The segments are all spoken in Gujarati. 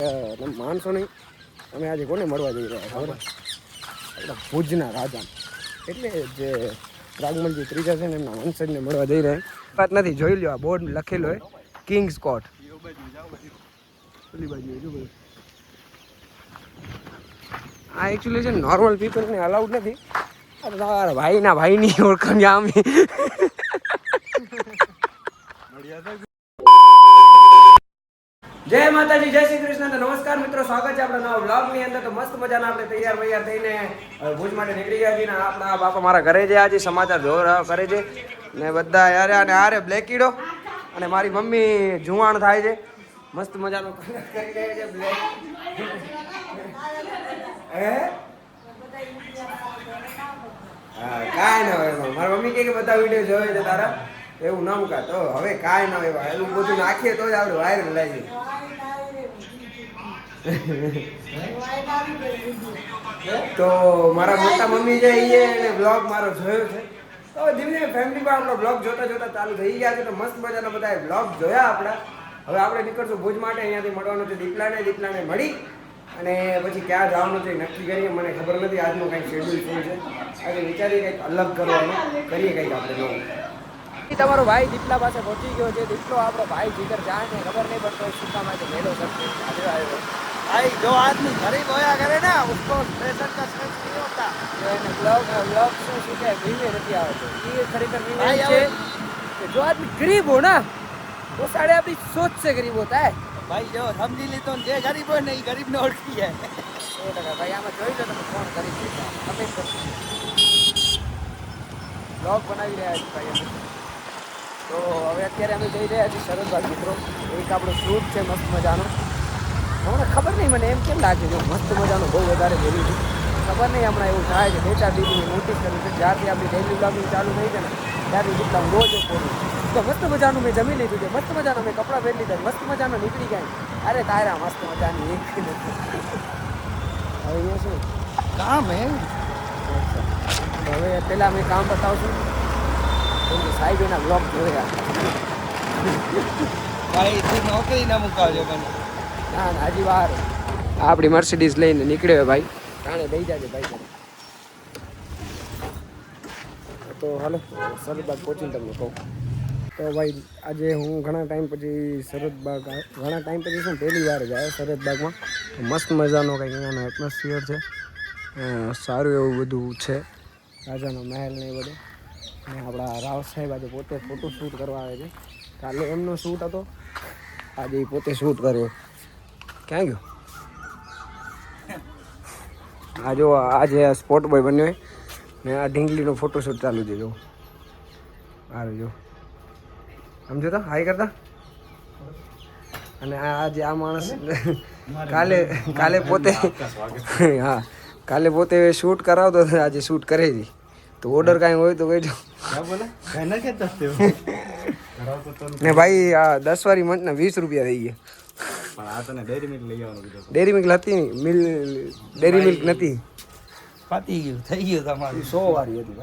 માણસો નહીં, અમે આજે કોને મળવા જઈ રહ્યા ખબર? આપણા ભુજના રાજા એટલે જે પ્રાગમલજી ત્રીજા છે ને એમના વંશજને મળવા જઈ રહ્યા. વાત નથી, જોઈ લો આ બોર્ડ લખેલો હોય કિંગ્સ કોર્ટ. આ એકચ્યુઅલી છે નોર્મલ પીપલને અલાઉડ નથી. તમારા ભાઈના ભાઈની ઓળખાણ આમ. જય માતાજી, જય શ્રી કૃષ્ણ. નમસ્કાર મિત્રો, સ્વાગત છે આપણા નવા બ્લોગની અંદર. તો મસ્ત મજાના આપણે તૈયાર થઈને ભુજ માટે નીકળી ગયા છીએ. આપણા બાપા મારા ઘરે છે, આજે સમાચાર જોવા કરે છે ને બધા યારે અને આરે બ્લેકીડો અને મારી મમ્મી જુવાણ થાય છે. મસ્ત મજાનો કલર કરી રહ્યા છે બ્લેક. હા, કાંઈ ના હોય. મારી મમ્મી કે બધા વિડીયો જોવે છે તારા, એવું ના મૂકા. તો હવે કાંઈ ના હોય, એવું બધું નાખીએ તો જ આપણે વાયરલ લાગીએ. તો મારા મોટા મમ્મી છે એને બ્લોગ મારો જોયો છે. તો ધીમે ધીમે ફેમિલીમાં આપણો બ્લોગ જોતા જોતા ચાલુ થઈ ગયા છે. તો મસ્ત મજાના બધા બ્લોગ જોયા આપણા. હવે આપણે નીકળશું ભુજ માટે. અહીંયાથી મળવાનું છે દીપલાને મળી અને પછી ક્યાં જવાનું છે નક્કી કરીએ. મને ખબર નથી આજનું કંઈક શેડ્યુલ શું છે. આજે વિચારીએ કંઈક અલગ કરવાનું કરીએ, કંઈક આપણે નવું. તમારો ભાઈ દીપલા પાસે પહોંચી ગયો છે. દીપલો આપણો ભાઈ જીગર જાય ને ખબર નહીં પડતો સુકા માટે મેળો કરશે. આજે આવ્યો भाई, जो आदमी गरीब होया करे ना उसको प्रेशर का सेंस नहीं होता. ब्लॉग से सीखे वीमे नहीं आवतो. ये खरेखर वीमे है कि जो आदमी गरीब हो ना वो साढ़े अपनी सोच से गरीब होता है. भाई जो समझी ली तो जे गरीब हो नहीं गरीब ने ओळखी है. 100% भाई આમાં જોઈ લો તમે કોણ ગરીબ છે. કમેન્ટ કરો. બ્લોગ બનાવી રહ્યા છે ભાઈ અમે. તો હવે અત્યારે અમે જઈ રહ્યા છીએ શરદબાગ મિત્રો. એક આપણો શૂટ છે મસ્ત મજાનો. હમણાં ખબર નહીં મને એમ કેમ લાગે છે મસ્ત મજાનું બહુ વધારે બોલ્યું છે. ખબર નહીં હમણાં એવું થાય છે. 2-4 દિવસની નોટિસ કર્યું છે. જ્યારથી આપણી ડેલી બ્લોગિંગ ચાલુ થઈ છે ને ત્યારથી જેટલા હું રોજ બોલું. તો મસ્ત મજાનું મેં જમી લીધું છે, મસ્ત મજાનું મેં કપડાં પહેરી લીધા, મસ્ત મજાનો નીકળી ગયા. અરે તારા મસ્ત મજાની એક નથી. હવે અહીંયા શું काम है. હવે પહેલાં મેં કામ બતાવશું. સાહેબ એના બ્લોગ જોયા. भाई इतनी नौकरी ना मुकावजो बने. ના ના હજી વાર. આપણી મર્સિડીઝ લઈને નીકળ્યો ભાઈ. કાણે દઈ જાજે ભાઈ તને. તો હાલો શરદબાગ પહોંચીને તમને કહું. તો ભાઈ આજે હું ઘણા ટાઈમ પછી શું પહેલી વાર જ આવ્યો શરદબાગમાં. તો મસ્ત મજાનો કંઈક અહીંયાનો એટમોસ્ફિયર છે. સારું એવું બધું છે. રાજાનો મહેલ ને એ બધું. અને આપણા રાવ સાહેબ આજે પોતે ફોટોશૂટ કરવા આવે છે. કાલે એમનો શૂટ હતો, આજે એ પોતે શૂટ કર્યો. ક્યાં ગયો? આ જો આજે સ્પોટ બોય બન્યો હોય ને આ ઢીંગલીનો ફોટોશૂટ ચાલુ છે. જો આ જો સમજો તો હાઈ કરતા. અને આજે આ માણસ કાલે પોતે હા કાલે પોતે શૂટ કરાવતો આજે શૂટ કરે છે. તો ઓર્ડર કાંઈ હોય તો કહેજો. ને ભાઈ આ 10 વાળી મંચના 20 રૂપિયા થઈ ગયા. પણ આ તને ડેરી મિલ્ક લઈ આવવાનું કીધું. ડેરી મિલ્ક હતી ડેરી મિલ્ક નથી. પતી ગયું થઈ ગયું તમારું. 100 વાળી હતી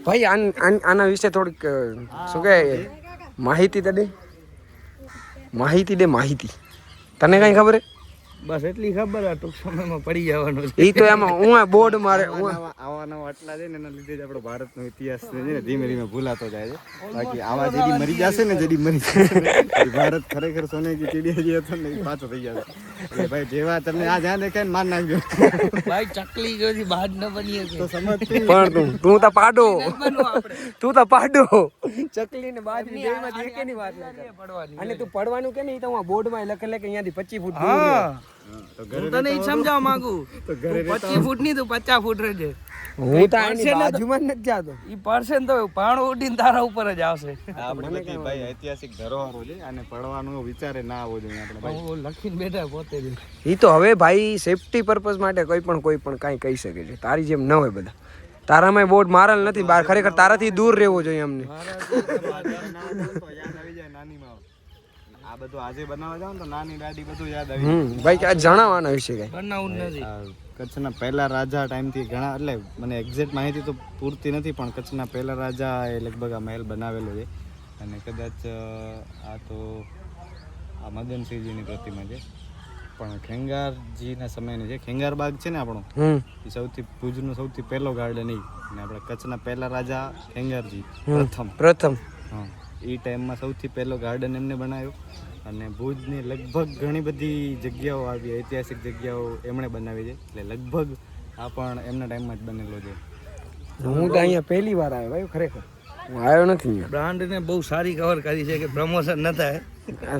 ભાઈ. આના વિશે થોડીક શું કહે માહિતી દે. માહિતી તને કઈ ખબર હે? બસ એટલી ખબર આ ટૂંક સમયમાં પડી જવાનું છે. એ તો એમાં હું બોર્ડ મારે આવા નવા આટલા છે ને એના લીધે જ આપણો ભારતનો ઇતિહાસ છે ને ધીમે ધીમે ભૂલાતો જાય છે. બાકી આવા જેડી મરી જશે ને ભારત ખરેખર સોને કી ચીડિયા જે હતો ને એ પાછો થઈ જશે. એટલે ભાઈ જેવા તમને આ જ્યાં દેખાય ને માર નાખજો. ભાઈ ચકલી જોથી બહાર ન બનીએ તો સમજ. પણ તું તો પાડો. ચકલી ને બાજરી બેમાંથી એકેની વાત પડવાની. અને તું પડવાનું કે નહીં તો હું બોર્ડમાં લખેલે કે અહીંયાથી 25 ફૂટ દૂર. હું તને ઈ સમજાવવા માંગુ. 25 ફૂટ ની તું 50 ફૂટ રહેજે. હું તો આની બાજુમાં નથી જાતો. ઈ પરસેન તો પાણો ઉડીને તારા ઉપર જ આવશે. આપણે બધી ભાઈ ઐતિહાસિક ધરોહરો છે અને પડવાનો વિચારે ના આવવો જોઈએ આપણે ભાઈ. લખીને બેઠા પોતે જ. ઈ તો હવે ભાઈ સેફટી પર્પઝ માટે કોઈ પણ કાંઈ કહી શકે છે. તારી જેમ ન હોય બધા. તારામાં બોર્ડ મારેલ નથી બહાર. ખરેખર તારાથી દૂર રહેવો જોઈએ અમને. આ બધું આજે બનાવવા જાવ તો નાની દાદી બધું યાદ આવી. ભાઈ આ જણાવવાના વિશે કઈ બનાવું નથી. કચ્છના પહેલા રાજા ટાઈમથી ઘણા એટલે મને એક્ઝેક્ટ માહિતી તો પૂરતી નથી પણ કચ્છના પહેલા રાજા એ લગભગ આ મહેલ બનાવેલો છે. અને કદાચ આ તો આ મદનસિંહજીની પ્રતિમા છે, પણ ખેંગારજીના સમયની છે. ખેંગાર બાગ છે ને આપણો, એ સૌથી ભુજનો સૌથી પહેલો ગાર્ડન એ, અને આપણા કચ્છના પહેલા રાજા ખેંગારજી પ્રથમ હા, એ ટાઈમમાં સૌથી પહેલો ગાર્ડન એમને બનાવ્યો. અને ભુજની લગભગ ઘણી બધી જગ્યાઓ આવી, ઐતિહાસિક જગ્યાઓ એમણે બનાવી છે, એટલે લગભગ આ પણ એમના ટાઈમમાં જ બનેલો છે. હું તો અહીંયા પહેલી વાર આવ્યો ભાઈ, ખરેખર હું આવ્યો નથી. બ્રાન્ડને બહુ સારી કવર કરી છે કે પ્રમોશન ન થાય.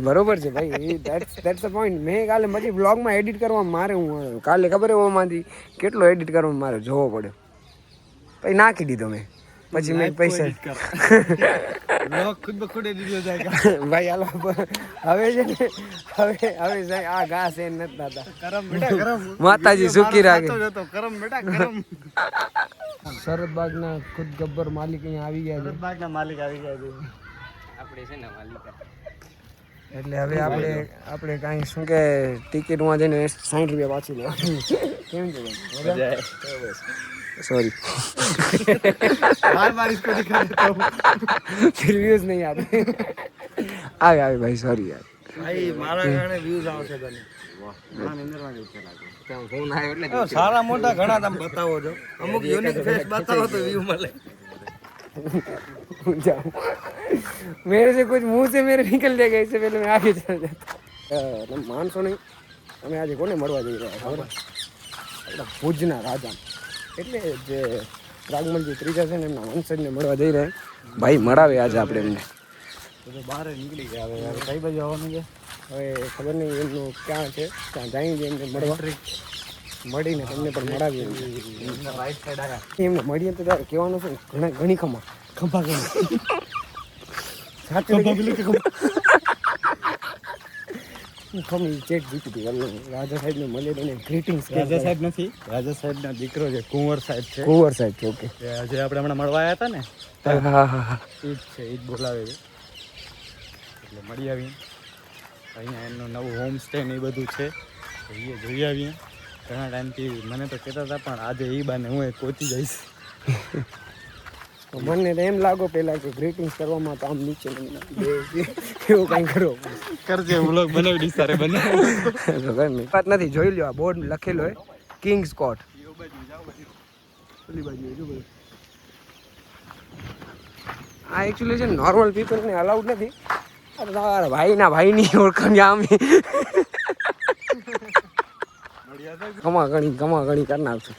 બરોબર છે ભાઈ, ધેટ્સ ધ પોઈન્ટ. મેં કાલે પછી બ્લોગમાં એડિટ કરવા મારે, હું કાલે ખબર ઓમાંથી કેટલો એડિટ કરવા મારે જોવો પડ્યો, પછી નાખી દીધો મેં. પછી મેં પૈસા ખુદ બખુદ એડિટ જાય ભાઈ હાલો હવે છે ને, હવે આ ઘાસ એ નથી થતા. કરમ બેટા કરમ, માતાજી સુખી રાખે. કરમ બેટા કરમ. શરદબાગના ખુદ ગબ્બર માલિક અહીંયા આવી ગયા છે. બાગના માલિક આવી ગયા છે. આપણે છે ને માલિક, એટલે હવે આપણે કાંઈ શું કે ટિકિટમાં જઈને 60 રૂપિયા પાછી લેવાની. કેમ છે ભાઈ? सॉरी बार बार इसको दिखा देता हूँ, फिर व्यूज नहीं आते. आगे भाई सॉरी यार. ભાઈ મારા કારણે વ્યૂઝ આવશે તને. ફોન આવ્યો એટલે સારા મોટા ઘણા તમે બતાવો છો, અમુક યુનિક ફેસ બતાવો તો વ્યૂ મળે. जाओ मेरे से कुछ मुंह से मेरे निकल जाएगा, इससे पहले मैं आगे चल जाता. मानसो नहीं, અમે આજે કોને મળવા જઈ રહ્યા ખબર? આપણા ભુજના રાજા એટલે જે રાગમલજી ત્રીજા છે ને એમના વંશજને મળવા જઈ રહ્યા. ભાઈ મળાવે આજે આપણે એમને. તો બહાર નીકળી ગયા. હવે કઈ બાજુ આવવાનું છે હવે ખબર નહીં એમનું ક્યાં છે, ત્યાં જઈએ એમને મળવા, મળીને તમને પણ મળાવીએ. રાઈટ સાઈડ આવ્યા. એમને મળીએ તો તારે કહેવાનું છે ઘણી ખંભા ખમી ચેક જીતી રાજા સાહેબ ને મળે તો ગ્રીટિંગ્સ. રાજા સાહેબ નથી, રાજા સાહેબ ના દીકરો છે, કુંવર સાહેબ છે. કુંવર સાહેબ છે, ઓકે. આજે આપણે હમણાં મળવા આવ્યા હતા ને, હા હા, એ જ છે, એ જ બોલાવે છે. એટલે મળી આવીએ. અહીંયા એમનું નવું હોમ સ્ટે ને એ બધું છે, તો એ જોઈ આવીએ. ઘણા ટાઈમથી મને તો કહેતા હતા, પણ આજે એ બાને હું પહોંચી જઈશ. મને તો એમ લાગો પેલા કે ગ્રીટિંગ્સ કરવામાં તો આમ નીચે એવું કઈ કરો કરજે, વ્લોગ બનાવી દઈશ તારે બનાવી. વાત નથી, જોઈ લો આ બોર્ડ લખેલો હોય કિંગ્સ કોર્ટ. આ એકચ્યુઅલી છે નોર્મલ પીપલને અલાઉડ નથી. તમારા ભાઈના ભાઈની ઓળખાણ આમ કમા ઘણી કરી નાખશું.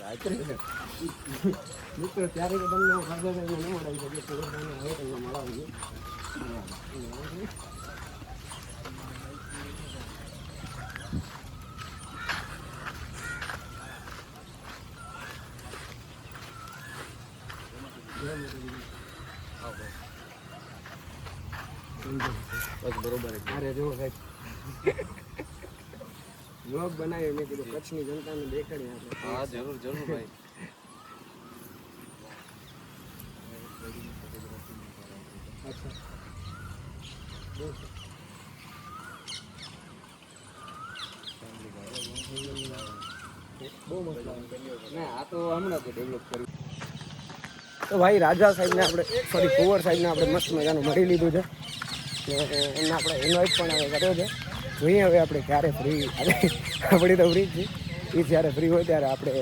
મિત્રો ત્યારે તો તમને ખબર નહીં મળાવી શકે, હવે તમને મળાવી. બસ બરોબર. અરે જો સાહેબ વ્લોગ બનાવ્યો, મેં કીધું કચ્છની જનતાને દેખાડીએ આપણે. હા જરૂર જરૂર ભાઈ. તો ભાઈ રાજા સાહેબને આપણે કુંવર સાહેબને આપણે મસ્ત મજાનું મળી લીધું છે. એમને આપણે ઇન્વાઇટ પણ હવે કર્યો છે. જોઈએ હવે આપણે ક્યારે ફ્રી, આપણી તો ફ્રી જ છે, એ જ્યારે ફ્રી હોય ત્યારે આપણે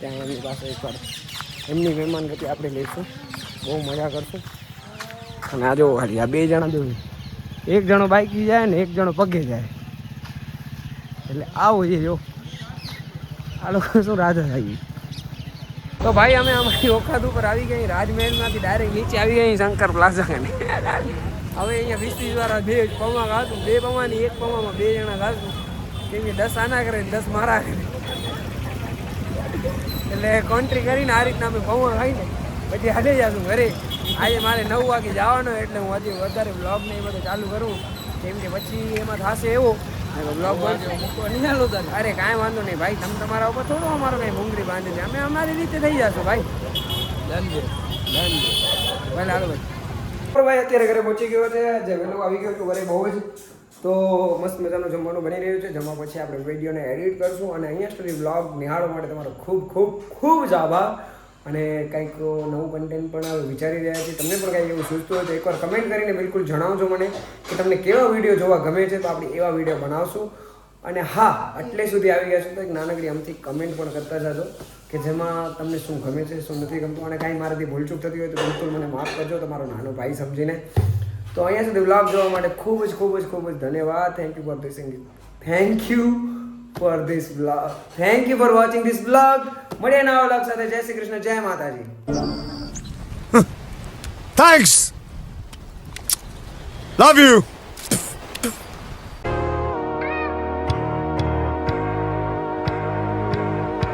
ત્યાં એમની પાસે એકવાર એમની મહેમાનગતિ આપણે લઈશું, બહુ મજા કરશું. અને આ જો ખાલી આ બે જણા જોયું, એક જણો બાઇકી જાય ને એક જણો પગે જાય, એટલે આવું છે જો આ લોકો શું રાજા સાહેબ. તો ભાઈ અમે અમારી ઓકાત ઉપર આવી ગઈ, રાજમહેલમાંથી ડાયરેક્ટ નીચે આવી ગઈ શંકર પ્લાઝા ખાને. હવે અહીંયા 20-30 વાર બે પૌવા ખાશું, બે પૌવાની એક પૌવામાં બે જણા ખાશું, કેમ કે 10 આના કરે 10 મારા કરે, એટલે કોન્ટ્રી કરીને આ રીતના અમે પૌવા ખાઈને પછી હાલી જશું ઘરે. આજે મારે 9 વાગે જવાનો, એટલે હું હજી વધારે બ્લોગ ને એ બધું ચાલુ કરું, કેમ કે પછી એમાં થશે એવો બ્લોગ મૂકવા નહીં ચાલુ થાય. અરે કાંઈ વાંધો નહીં ભાઈ, તમે તમારા ઉપર થોડો અમારો કંઈ ભૂંગળી બાંધે છે, અમે અમારી રીતે થઈ જશું ભાઈ. ડન છે, ભલે હાલો ભાઈ. ભાઈ અત્યારે ઘરે પહોંચી ગયો છે, જે વહેલો આવી ગયો છું ઘરે બહુ જ. તો મસ્ત મજાનું જમવાનું બની રહ્યું છે. જમવા પછી આપણે વિડીયોને એડિટ કરશું, અને અહીંયા સુધી બ્લોગ નિહાળવા માટે તમારો ખૂબ ખૂબ ખૂબ જ આભાર. અને કંઈક નવું કન્ટેન્ટ પણ હવે વિચારી રહ્યા છીએ. તમને પણ કંઈક એવું સૂચતું હોય તો એકવાર કમેન્ટ કરીને બિલકુલ જણાવજો મને કે તમને કેવા વિડીયો જોવા ગમે છે, તો આપણે એવા વિડીયો બનાવશું. અને હા, એટલે સુધી આવી ગયા છો તો એક નાનકડી આમથી કમેન્ટ પણ કરતા જાજો કે જેમાં તમને શું ગમે છે, શું નથી ગમતું, અને કાંઈ મારાથી ભૂલચૂક થતી હોય તો બિલકુલ મને માફ કરજો, તમારો નાનો ભાઈ સમજીને. તો અહીંયા સુધી વ્લોગ જોવા માટે ખૂબ જ ધન્યવાદ. Thank you for watching this vlog. મળીએ નવા વ્લોગ સાથે. જય શ્રી કૃષ્ણ, જય માતાજી. Thanks. Love you.